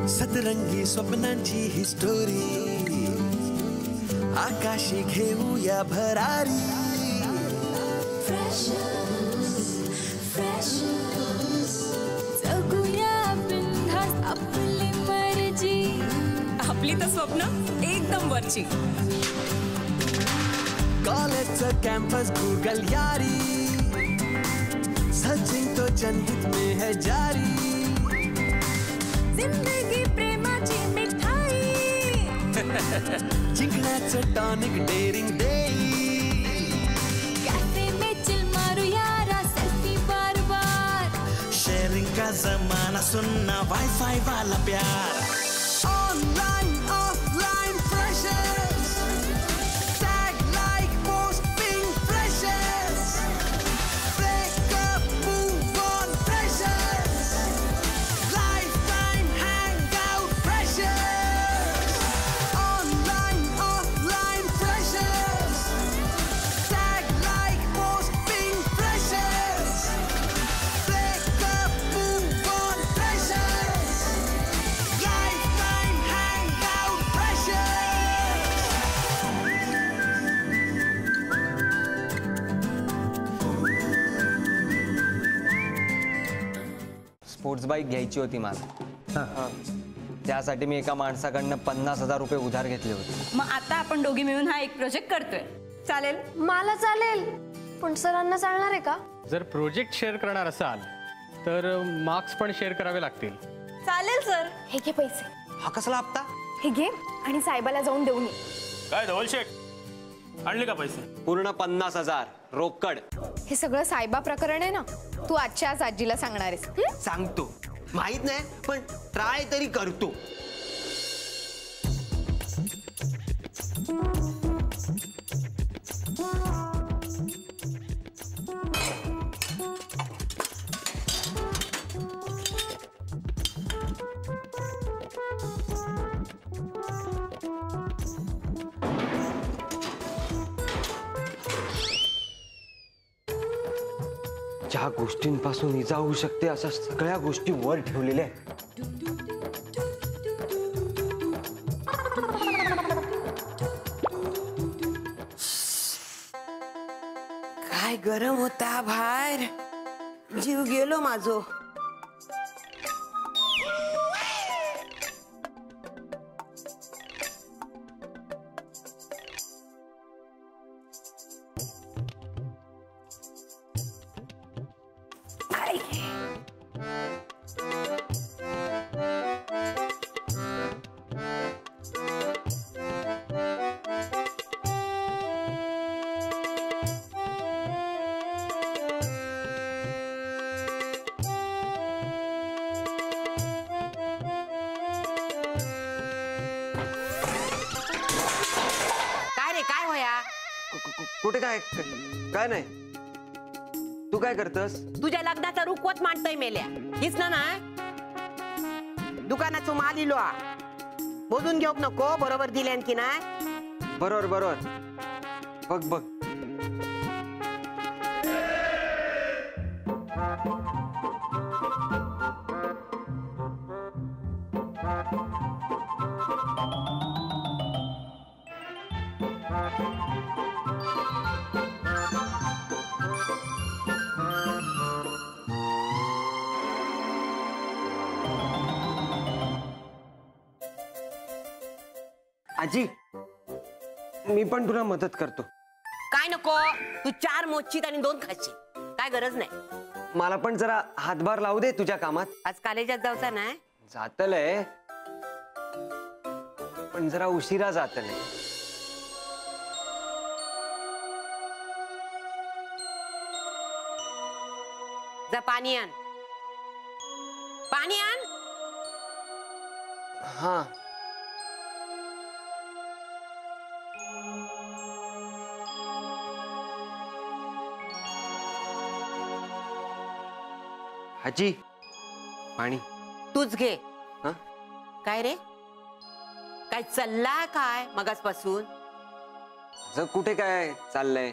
सतरंगी स्वप्नांची ही स्टोरी आकाशी घेऊया भरारी जगूया बिनधास्त आपली मर्जी आपली तर स्वप्न एकदम वरची कॉलेजचं कॅम्पस गूगल यारी सचिन तो जनहित में है जारी जिंदगी प्रेमाची मिठाई जिंकण्याचं टॉनिक डेरिंग देई कैफे में चिल मारू यारा सेल्फी बार बार शेयरिंग का जमाना सुनना वाईफाई वाला प्यार online offline freshers tag like posting freshers breakup move on freshers life time hang out freshers online offline freshers tag like posting freshers breakup move on freshers life time hang out freshers sports bike घ्यायची होती मला त्यासाठी मी एका माणसाकडनं 50,000 रुपये उधार घेतले होते. मग आता आपण दोघी मिळून हा एक प्रोजेक्ट करतोय. चालेल? मला चालेल पण सरांना चालणार आहे का? जर प्रोजेक्ट शेअर करणार असाल तर मार्क्स पण शेअर करावे लागतील. चालेल सर. हे घे पैसे. हा कसला हप्ता? हे घे आणि साहेबाला जाऊन देऊन ये. काय धवल शेठ आणले का पैसे? पूर्ण 50,000 रोकड. हे सगळं साहेबा प्रकरण आहे ना, तू आजच्या आज आजीला सांगणार आहेस. सांगतो माहित नाही पण ट्राय तरी करतो. ज्या गोष्टींपासून इजा होऊ शकते अशा सगळ्या गोष्टी वर ठेवलेल्या आहेत. काय गरम होता बाहेर, जीव गेलो माझो. कुठे काय काय नाही. तू काय करतस? तुझ्या लग्नाचा रुखवत मांडतोय मेल्या. हीच ना दुकानाचो माल इलो बोलून घेऊ नको. बरोबर दिल्यान की नाही? बरोबर बरोबर. बघ बघ आजी मी पण तुला मदत करतो. काय नको, तू 4 मोचीत आणि 2 खाशी. काय गरज नाही. मला पण जरा हातभार लावू दे तुझ्या कामात. आज कॉलेजात जाऊचा नाही? जातलंय पण जरा उशिरा जातलंय. जा पाणी आण. पाणी आण. हा आजी पाणी तूच घे. हा काय रे, काय चालला काय मगासपासून? कुठे काय चाललंय?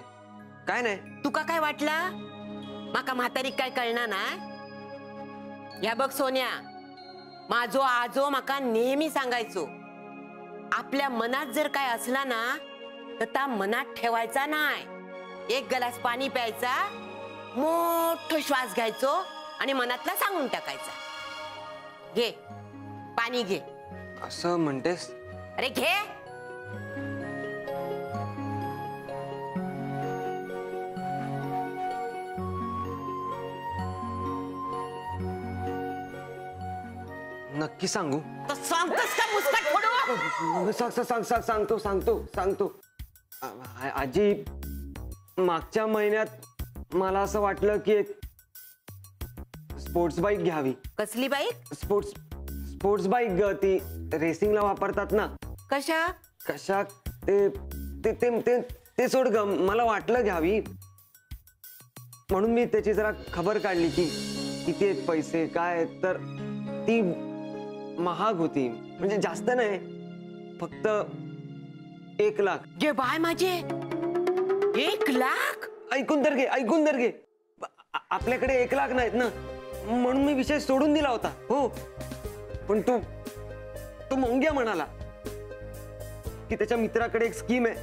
काय नाही. तुका काय वाटला माका म्हातारी काय कळणार ना? या बघ सोन्या, माझो आजो माका नेहमी सांगायचो, आपल्या मनात जर काय असला ना तर त्या मनात ठेवायचा नाही. एक ग्लास पाणी प्यायचा, मोठा श्वास घ्यायचो आणि मनातला सांगून टाकायचा. घे पाणी घे. असं म्हणतेस? अरे घे. नक्की सांगू? तर सांगतोस का मुस्काट फोडू? सांगतो. आजी, मागच्या महिन्यात मला असं वाटलं की एक स्पोर्ट्स बाईक घ्यावी. कसली बाईक? स्पोर्ट्स बाईक ग, ती रेसिंगला वापरतात ना. कशा ते सोड ग, मला वाटलं घ्यावी म्हणून मी त्याची जरा खबर काढली की किती आहेत पैसे काय. तर ती महाग होती, म्हणजे जास्त नाही, फक्त 1 लाख. जे बाय माझे 1 लाख? ऐकून तर घे. आपल्याकडे 1 लाख नाहीत ना, म्हणून मी विषय सोडून दिला होता. हो, पण तो मोंग्या म्हणाला की त्याच्या मित्राकडे एक स्कीम आहे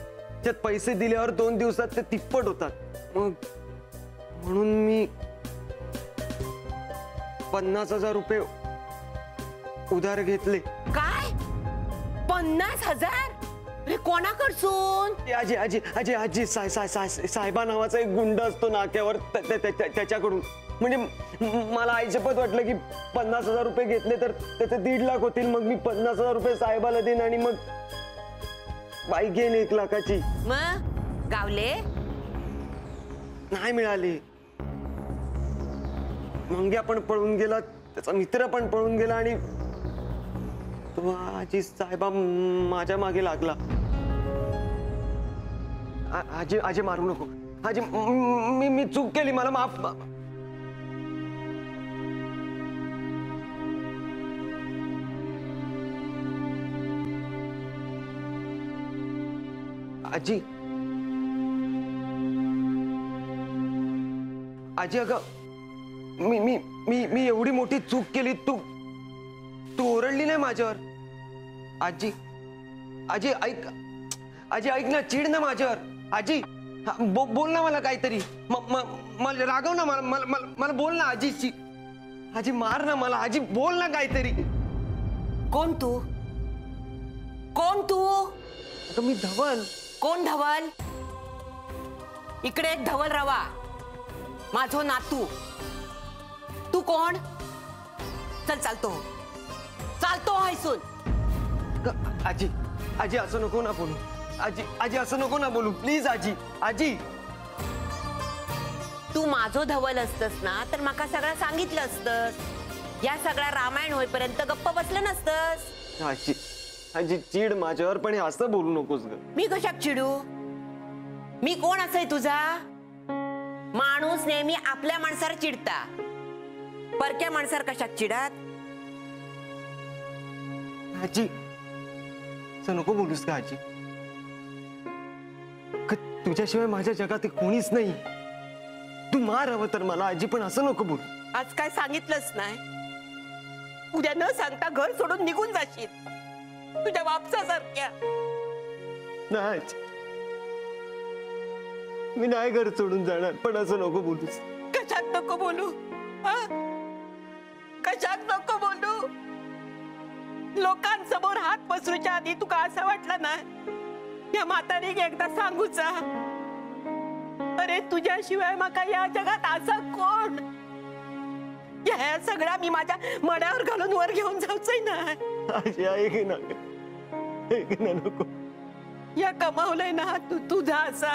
ज्यात पैसे दिल्यावर 2 दिवसात ते तिप्पट होतात. मग म्हणून मी 50,000 रुपये उधार घेतले. काय? 50,000? अरे कोणाकडसून? आजी साहेबा नावाचा एक गुंड असतो नाक्यावर, त्याच्याकडून. म्हणजे मला आईशपथ वाटलं की 50,000 रुपये घेतले तर त्याचे 1.5 लाख होतील. मग मी 50,000 रुपये साहेबाला देईन आणि मग बाईक घेईन 1 लाखाची. मग गावले? नाही मिळाले. मंग्या पण पळून गेला, त्याचा मित्र पण पळून गेला आणि तो आजी साहेबा माझ्या मागे लागला. आजी मारू नको. आजी, मी चूक केली, मला माफ. आजी अगं, मी एवढी मोठी चूक केली, तू ओरडली नाही माझ्यावर. आजी ऐक ना, चिड ना माझ्यावर. आजी बोल ना मला काहीतरी, मला रागव ना, मला बोल ना आजीची. आजी मार ना मला. आजी बोल ना काहीतरी. कोण तू? अगं मी धवल. कोण धवल? इकडे एक धवल रवा, माझो नातू. तू कोण? चल चालतो हैसून. आजी असं नको ना बोलू. आजी असं नको ना बोलू, प्लीज. आजी तू माझो धवल असतस ना तर माका सगळं सांगितलं असतस. या सगळ्या रामायण होईपर्यंत गप्प बसलं नसतस. आजी चिड माझ्यावर, पण हे असं बोलू नकोस ग. मी कशाक चिडू? मी कोण असय तुझा? माणूस नेहमी आपल्या माणसावर चिडता, परक्या माणसावर कशाक चिडात? आजी असं नको बोलूस का आजी. तुझ्याशिवाय माझ्या जगात कोणीच नाही. तू मार हवं तर मला आजी, पण असं नको बोलू. आज काय सांगितलंच नाही, उद्या न सांगता घर सोडून निघून जाशील तुझ्या बापसासारख्या. नाही, मी नाही घर सोडून जाणार, पण असं नको बोलूस. कशात नको बोलू? कशात नको बोलू? लोकांसमोर हात पसरूच्या आधी तुका असं वाटलं ना या म्हातारीक एकदा सांगूचा, अरे तुझ्याशिवाय माका या जगात असा कोण? या सगळ्या मी माझ्या मड्यावर घालून वर घेऊन जाऊचंय ना. ऐक ना नको. या कमावलंय ना तू तुझा असा,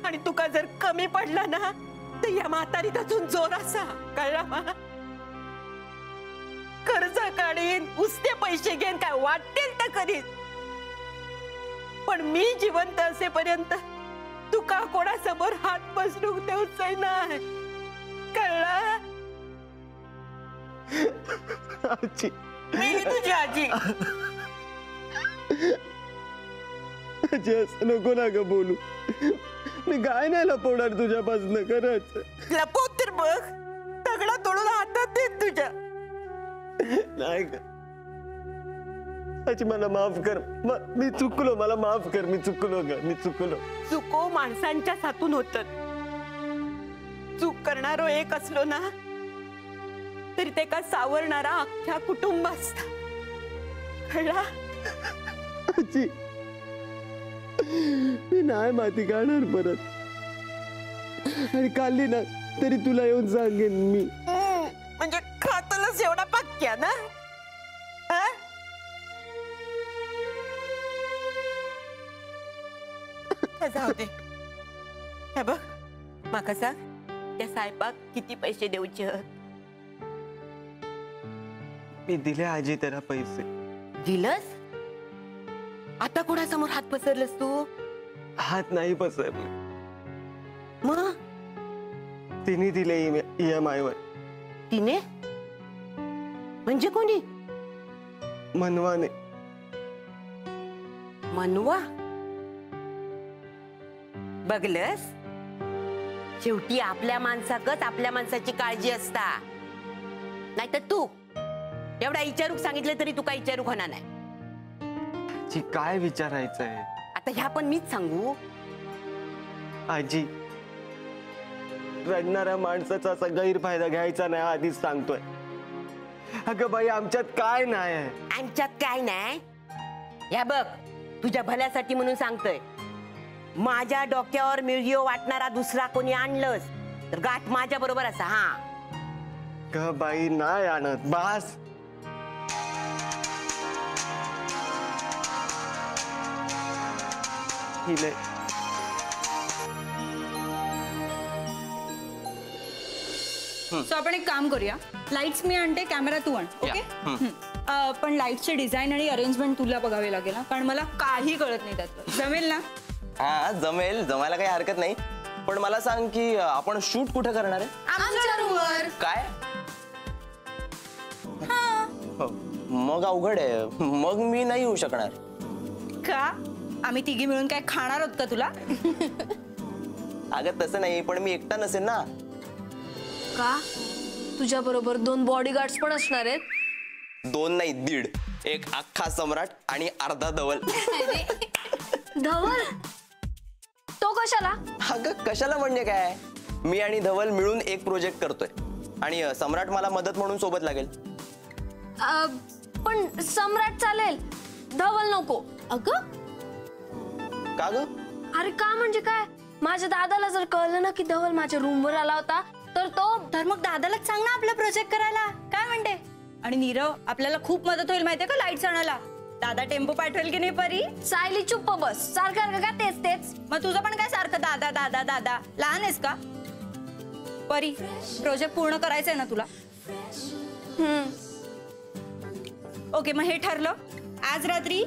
आणि तुका जर कमी पडला ना तर या म्हातारीत अजून जोर असा. कळला? कर्ज काढीन, उसते पैसे घेईन, काय वाटेल तर करीन, पण मी जिवंत असेपर्यंत तुका कोणासमोर हात पसरू देऊच नाही. कळला? आजी, मी तुझी आजी. आजी असं नको ना ग बोलू. मी काय नाही लपवणार तुझ्यापासून. खरंच लपवत तर बघ, दगडा तोडून हातात देत तुझ्या. नाही ग आजी, मला माफ कर. मी चुकलो, मला माफ कर. मी चुकलो ग, मी चुकलो. चुको माणसांच्या हातून होतात. चूक करणारो एक असलो ना तरी ते का सावरणारा अख्ख्या कुटुंब असता. कळला? आजी, मी नाही माती काढणार परत. आणि काढली ना तरी तुला येऊन सांगेन मी. म्हणजे खातलच एवढा पक्क्या ना? हा? जाऊ दे. हे बघ, माका सांग, त्या साहेबाक किती पैसे देऊचे? मी दिले आजी त्याला पैसे. दिलस? आता कोणासमोर हात पसरलस तू? हात नाही पसरले, मग तिने दिले EMI वर. तिने म्हणजे कोणी? मनवाने. मनवा? बघलस, शेवटी आपल्या माणसाकच आपल्या माणसाची काळजी असता. नाहीतर तू एवढा विचारूक सांगितलं तरी तू काय विचारूक होणार नाही. जी, काय विचारायचंय आता ह्या पण मीच सांगू? आजी, रडणाऱ्या माणसाचा असा गैरफायदा घ्यायचा नाही, आधीच सांगतोय. अगं बाई, आमच्यात काय नाही आहे. आमच्यात काय नाही? या बघ, तुझ्या भल्यासाठी म्हणून सांगतोय. माझ्या डोक्यावर मिरजिओ वाटणारा दुसरा कोणी आणलंस तर गाठ माझ्या बरोबर असा. हा ग बाई, नाही आणत. बास. हिले सो आपण एक काम करूया, लाईट्स मी आणते, कॅमेरा तू आण. ओके? पण लाईटचे डिझाईन आणि अरेंजमेंट तुला बघावे लागेल ना, कारण मला काही कळत नाही त्यात. जमेल ना? हा, जमेल. जमायला काही हरकत नाही. पण मला सांग की आपण शूट कुठे करणार आहे? आमच्या रूमवर. काय? हो, मग अवघड आहे. मग मी नाही येऊ शकणार. का? आम्ही तिघी मिळून काय खाणार आहोत का तुला? अगं तसं नाही, पण मी एकटा नसेल ना. का? तुझ्या बरोबर 2 बॉडीगार्ड्स पण असणार आहेत? 2 नाही, 1.5. एक अख्खा सम्राट आणि अर्धा धवल. धवल? तो कशाला? अगं कशाला म्हणजे काय, मी आणि धवल मिळून एक प्रोजेक्ट करतोय आणि सम्राट मला मदत म्हणून सोबत लागेल. पण सम्राट चालेल, धवल नको. अगं का ग? अरे का म्हणजे काय, माझ्या दादाला जर कळलं ना की धवल माझ्या रूमवर आला होता तर मग दादालाच सांग ना आपला प्रोजेक्ट करायला. काय म्हणते? आणि नीरव, आपल्याला खूप मदत होईल माहितीये का लाईट्स आणायला. दादा टेम्पो पाठवेल की नाही परी? सायली चुप्प बस, सारखं का तेच तेच. मग तुझं पण काय सारखं दादा दादा दादा? लहान आहेस का? परी, प्रोजेक्ट पूर्ण करायचंय ना तुला? ओके, मग हे ठरलं. आज रात्री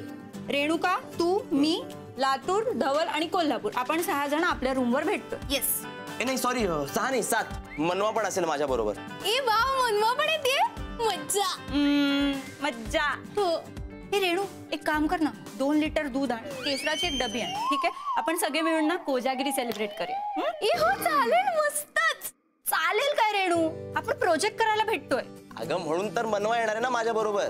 रेणुका, तू, मी, लातूर, धवल आणि कोल्हापूर आपण 6 जण आपल्या रूमवर भेटतो. येस. नाही, सॉरी, 6 नाही 7. मनवा पण असेल माझ्या बरोबर. ए वाव, मनवा पण येते. मज्जा. मज्जा. हो. हे रेणू, एक काम कर ना, 2 लिटर दूध आण, केसराची एक डबी आण. ठीक आहे? आपण सगळे मिळून ना कोजागिरी सेलिब्रेट करूया. हो चालेल, मस्तच. चालेल काय रेणू? आपण प्रोजेक्ट करायला भेटतोय. अगं म्हणून तर मनवा येणार आहे ना माझ्या बरोबर,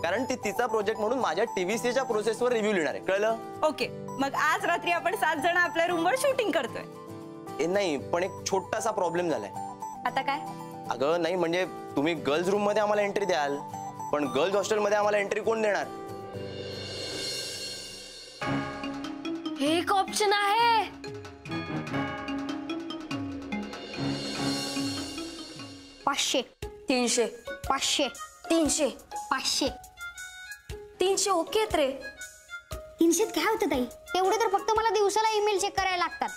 कारण ती तिचा प्रोजेक्ट म्हणून माझ्या TVCच्या प्रोसेसवर रिव्ह्यू लिहिणार आहे. कळलं? ओके, मग आज रात्री आपण 7 जण आपल्या रूमवर शूटिंग करतोय. नाही, पण एक छोटासा प्रॉब्लेम झालाय. आता काय? अगं नाही, म्हणजे तुम्ही गर्ल्स रूम मध्ये आम्हाला एंट्री द्याल, पण गर्ल्स हॉस्टेल मध्ये आम्हाला एंट्री कोण देणार? हे एक ऑप्शन आहे. 500 300 500 300 500 300 ओके रे. 300 काय होतं ताई? तेवढे तर फक्त मला दिवसाला ईमेल चेक करायला लागतात.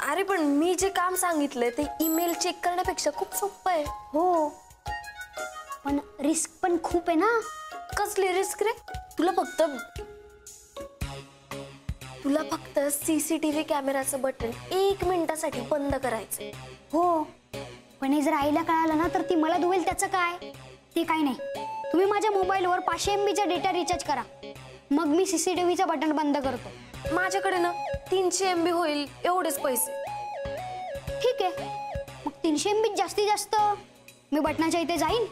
अरे पण मी जे काम सांगितलंय ते ईमेल चेक करण्यापेक्षा खूप सोपं आहे. हो, पण रिस्क पण खूप आहे ना. कसली रिस्क रे? तुला फक्त CCTV कॅमेराचं बटन 1 मिनिटासाठी बंद करायचं. हो, पण हे जर आईला कळालं ना तर ती मला धुवेल. त्याचं काय? ते काय नाही, तुम्ही माझ्या मोबाईलवर 500 MBचा डेटा रिचार्ज करा, मग मी CCTVचा बटन बंद करतो. माझ्याकडे ना 300 MB होईल एवढेच पैसे. ठीक आहे, मग 300 MB जास्तीत जास्त मी बटनाच्या इथे जाईन,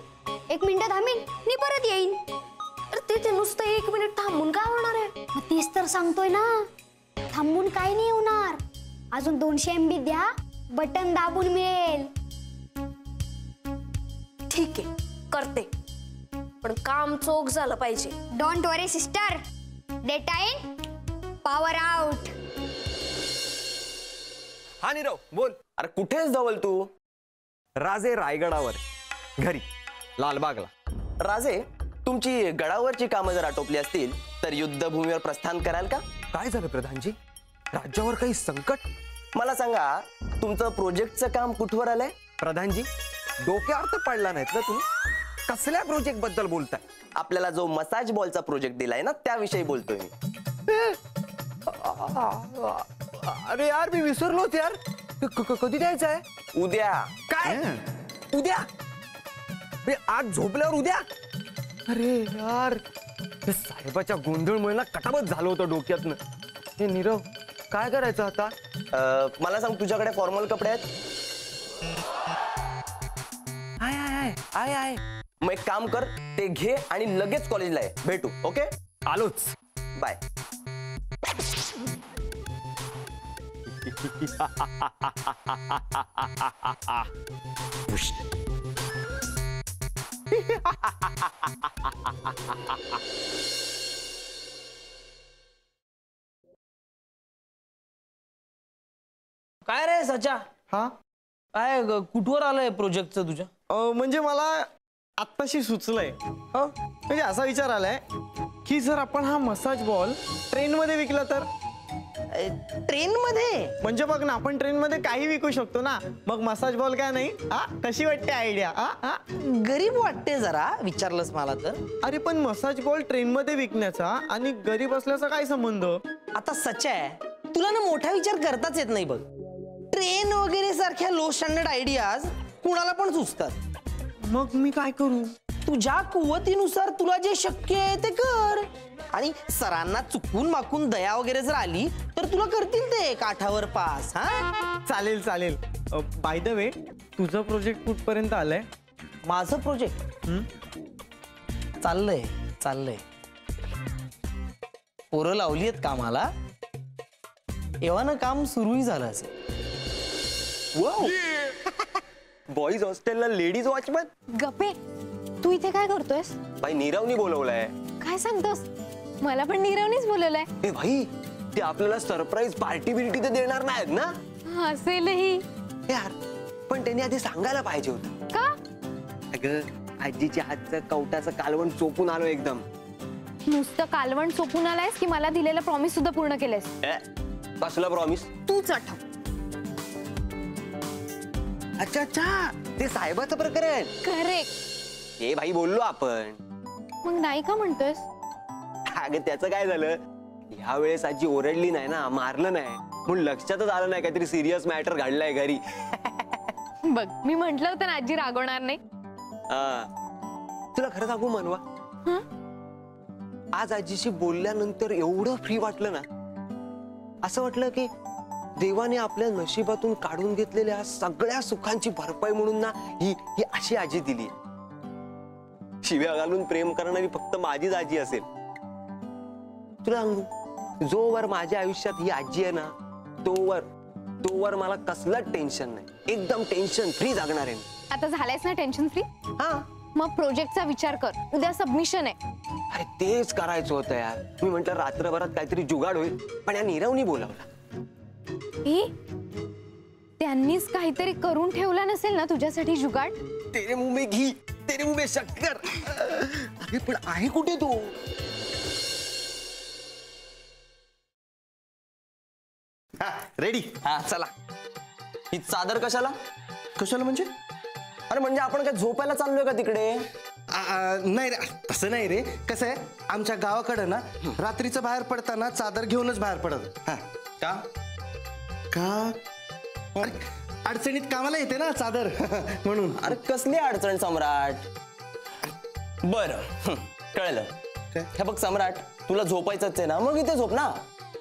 1 मिनिट थांबीन मी परत येईन. अरे ते नुसतं 1 मिनिट थांबून काय होणार आहे? मग तेच तर सांगतोय ना, थांबून काय नाही होणार. अजून 200 MB द्या, बटन दाबून मिळेल. ठीक आहे, करते, पण काम चोख झालं पाहिजे. Don't worry sister, data in power out. हा नीरव बोल. अरे कुठेच धवल तू? राजे रायगडावर, घरी लालबागला. राजे, तुमची गडावरची कामं जर आटोपली असतील तर युद्धभूमीवर प्रस्थान कराल का? काय झालं प्रधानजी? राज्यावर काही संकट? मला सांगा, तुमचं प्रोजेक्टचं काम कुठवर आलंय? प्रधानजी, डोक्यावर तर पडला नाहीत ना तुम्ही? कसल्या प्रोजेक्ट बद्दल बोलताय? आपल्याला जो मसाज बॉलचा प्रोजेक्ट दिलाय ना, त्याविषयी बोलतोय मी. अरे यार, मी विसरलोच यार. कधी द्यायचं आहे? उद्या. काय उद्या? आज झोपल्यावर उद्या? अरे यार, ते साहेबाच्या गोंधळमुळे ना कटाबच झालं होतं डोक्यातनं. हे नीरव, काय करायचं आता? मला सांग, तुझ्याकडे फॉर्मल कपडे आहेत? आहे. मग एक काम कर, ते घे आणि लगेच कॉलेजला आहे. भेटू. ओके, आलोच. बाय. काय रे सचा? हा काय कुठवर आलंय प्रोजेक्टचं तुझ्या? म्हणजे मला आत्ताशी सुचलंय. म्हणजे असा विचार आलाय की जर आपण हा मसाज बॉल ट्रेन मध्ये विकला तर? ट्रेन मध्ये? म्हणजे बघ ना, आपण ट्रेन मध्ये काही विकू शकतो ना, मग मसाज बॉल काय नाही? कशी वाटते आयडिया? गरीब वाटते जरा, विचारलंस मला तर. अरे पण मसाज बॉल ट्रेन मध्ये विकण्याचा आणि गरीब असल्याचा काय संबंध? आता सच आहे, तुला ना मोठा विचार करताच येत नाही बघ. ट्रेन वगैरे सारख्या लो स्टँडर्ड आयडियाज कुणाला पण सुचतात. मग मी काय करू? तुझ्या कुवतीनुसार तुला जे शक्य आहे ते कर. आणि सरांना चुकून माकून दया वगैरे जर आली तर तुला करतील ते काठावर पास. हा, चालेल चालेल. बाय द वे, तुझं प्रोजेक्ट कुठपर्यंत आलंय? माझं प्रोजेक्ट चाललंय. पोरं लावली आहेत कामाला, एव्हाना काम सुरूही झालं असेल. बॉईज हॉस्टेलला लेडीज वॉचमन? गप्पे, तू इथे काय करतोयस? भाई, नीरवनी बोलवलंय. काय सांगतोस? मला पण नीरवनीच बोलवलंय. ए भाई, ते आपल्याला सरप्राईज पार्टी बिर्टी तर देणार नाहीत ना? असेलही. यार, पण त्यांनी आधी सांगायला पाहिजे होतं. का? अगं, आजीच्या हातचं कवटाचं कालवण चोपून आलो एकदम. नुसतं कालवण चोपून आलायस की मला दिलेला प्रॉमिस सुद्धा पूर्ण केलंयस? कसला प्रॉमिस? तूच आठव. अच्छा, ते साहेबाचं प्रकरण. करेक्ट. हे भाई, बोललो आपण. मग नाही का म्हणतोयस? अगं, त्याचं काय झालं, ह्या वेळेस आजी ओरडली नाही ना, मारलं नाही, म्हणून लक्षातच आलं नाही काहीतरी सिरियस मॅटर घडलाय घरी. बघ, मी म्हंटल होतं ना आजी रागवणार नाही. तुला खरं सांगू मनवा, आज आजीशी बोलल्यानंतर एवढं फ्री वाटलं ना, असं वाटलं की देवाने आपल्या नशिबातून काढून घेतलेल्या सगळ्या सुखांची भरपाई म्हणून ना ही अशी आजी दिली. शिव्या घालून प्रेम करणारी फक्त माझीच आजी असेल. तुला सांगू, जोवर माझ्या आयुष्यात ही आजी आहे ना, तोवर मला कसलं टेन्शन नाही. एकदम टेन्शन फ्री जगणार आहे. आता झालायस ना टेन्शन फ्री? हा, मग प्रोजेक्टचा विचार कर. उद्या सबमिशन आहे. अरे तेच करायचं होतं यार. मी म्हंटल रात्रभरात काहीतरी जुगाड होईल, पण या नीरवनी बोलावला. त्यांनीच काहीतरी करून ठेवला नसेल ना तुझ्यासाठी जुगाड? तेरे मुंह में घी, तेरे मुंह में शक्कर. अरे पण आहे कुठे तू? रेडी? हा, चला. ही चादर कशाला? कशाला म्हणजे? अरे म्हणजे आपण काय झोपायला चाललोय का तिकडे? नाही रे, तसं नाही रे. कसं आहे, आमच्या गावाकडे ना रात्रीचं बाहेर पडताना चादर घेऊनच बाहेर पडत. का? अरे, अडचणीत कामाला येते ना चादर म्हणून. अरे कसली अडचण सम्राट? बरं, कळलं. हे बघ सम्राट, तुला झोपायचंच आहे ना, मग इथे झोप ना.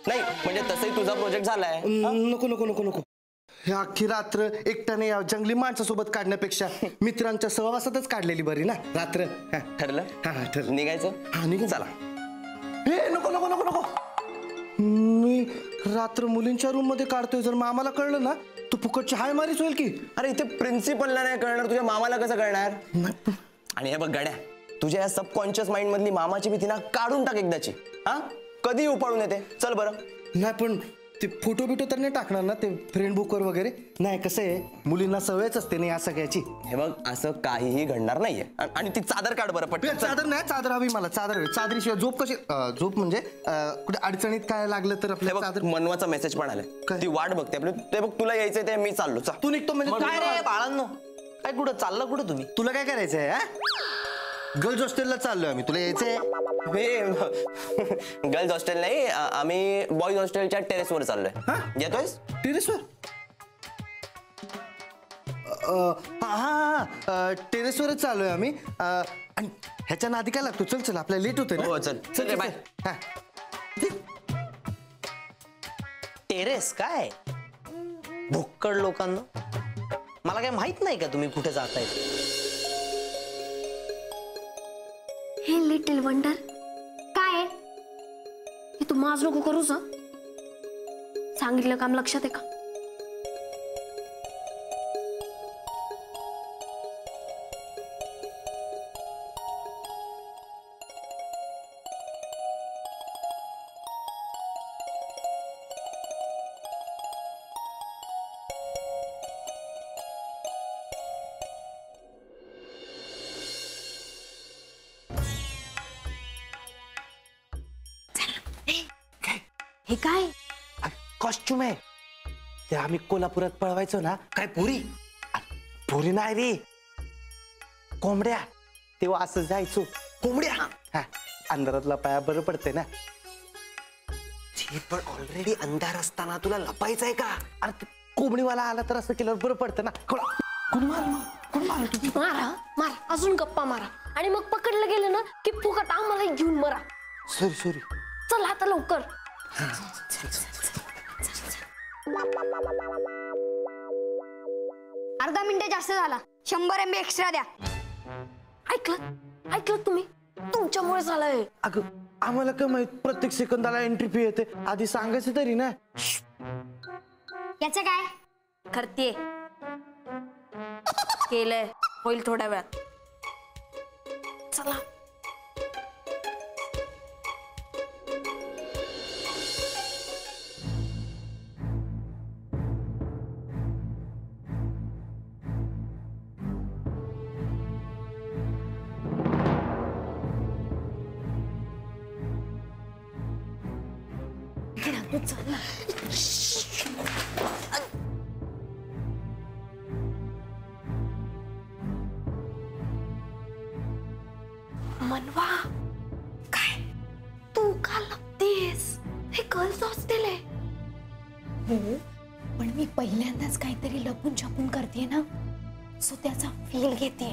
नाही म्हणजे तसंही तुझा प्रोजेक्ट झालाय. नको नको नको नको. हे अख्खी रात्र एकट्याने या जंगली माणसासोबत काढण्यापेक्षा मित्रांच्या सहवासातच काढलेली बरी ना रात्र. ठरलं? हा ठरलं. निघायचं? हा निघून चला. हे नको नको नको नको. मी रात्र मुलींच्या रूम मध्ये काढतोय, जर मामाला कळलं ना तू फुकटची हाय मारीच होईल की. अरे इथे प्रिन्सिपलला नाही कळणार, तुझ्या मामाला कसं कळणार? आणि हे बघ गड्या, तुझ्या या सबकॉन्शियस माइंड मधली मामाची भीती ना काढून टाक एकदाची. हा कधी उपाडून येते. चल बरं. नाही पण ते फोटो बिटो तर नाही टाकणार ना ते फ्रेंड बुकवर वगैरे? नाही कसं आहे मुलींना सवयच असते ना या सगळ्याची. हे बघ असं काहीही घडणार नाहीये. आणि ती चादर काढ बरं पटकन. चादर नाही, चादर हवी मला. चादर हवी. चादरीशिवाय झोप कशी? झोप म्हणजे कुठे अडचणीत काय लागलं तर आपल्या चादर. मनवाचा मेसेज पण आलाय, ती वाट बघते आपली. ते बघ तुला यायचंय ते मी चाललो. तू निघतो म्हणजे काय रे बाळांनो, काय कुठं चाललं कुठं तुम्ही? तुला काय करायचंय? गर्ल्स हॉस्टेलला चाललोय आम्ही. तुला यायचंय? गर्ल्स हॉस्टेल नाही, आम्ही बॉईज हॉस्टेलच्या टेरेसवर चाललोय. येतोयस? टेरेसवर? हा टेरेसवरच चाललोय आम्ही. आणि ह्याच्या नादी काय लागतो? चल चल आपल्याला लेट होतोय ना. हो चल चल रे बाय. टेरेस काय भुक्कड लोकांना, मला काय माहित नाही का तुम्ही कुठे जाताय? हे लिटिल वंडर काय आहे? हे तू माझ नको करूच. सांगितलं काम लक्षात आहे का? हे काय? कॉस्ट्युम आहे ते आम्ही कोल्हापुरात पळवायचो ना. काय पुरी? पुरी नाही रे, कोंबड्या. तेव्हा असं जायचो. कोंबड्या अंधारातला पाया बरं पडते ना. पण ऑलरेडी अंधार असताना तुला लपायचंय का? अरे कोंबडीवाला आला तर असं केल्यावर बरं पडतं ना. मारा मारा, अजून गप्पा मारा आणि मग पकडलं गेलं ना की फुकट आम्हाला घेऊन मरा. सॉरी. चल आता लवकर. अर्धा मिनिट जास्त झाला. 100 MB एक्स्ट्रा द्या. ऐकलं तुम्ही? तुमच्यामुळे झालंय. अगं आम्हाला काय माहित प्रत्येक सेकंदाला एंट्री फी येते. आधी सांगायचं तरी ना. याचं काय? करते केलंय, होईल थोड्या वेळात. चला. मनवा काय तू का लपतेस? हे गर्ल्स हॉस्टेल आहे. हो पण मी पहिल्यांदाच काहीतरी लपून छपून करते ना, सो त्याचा फील घेते.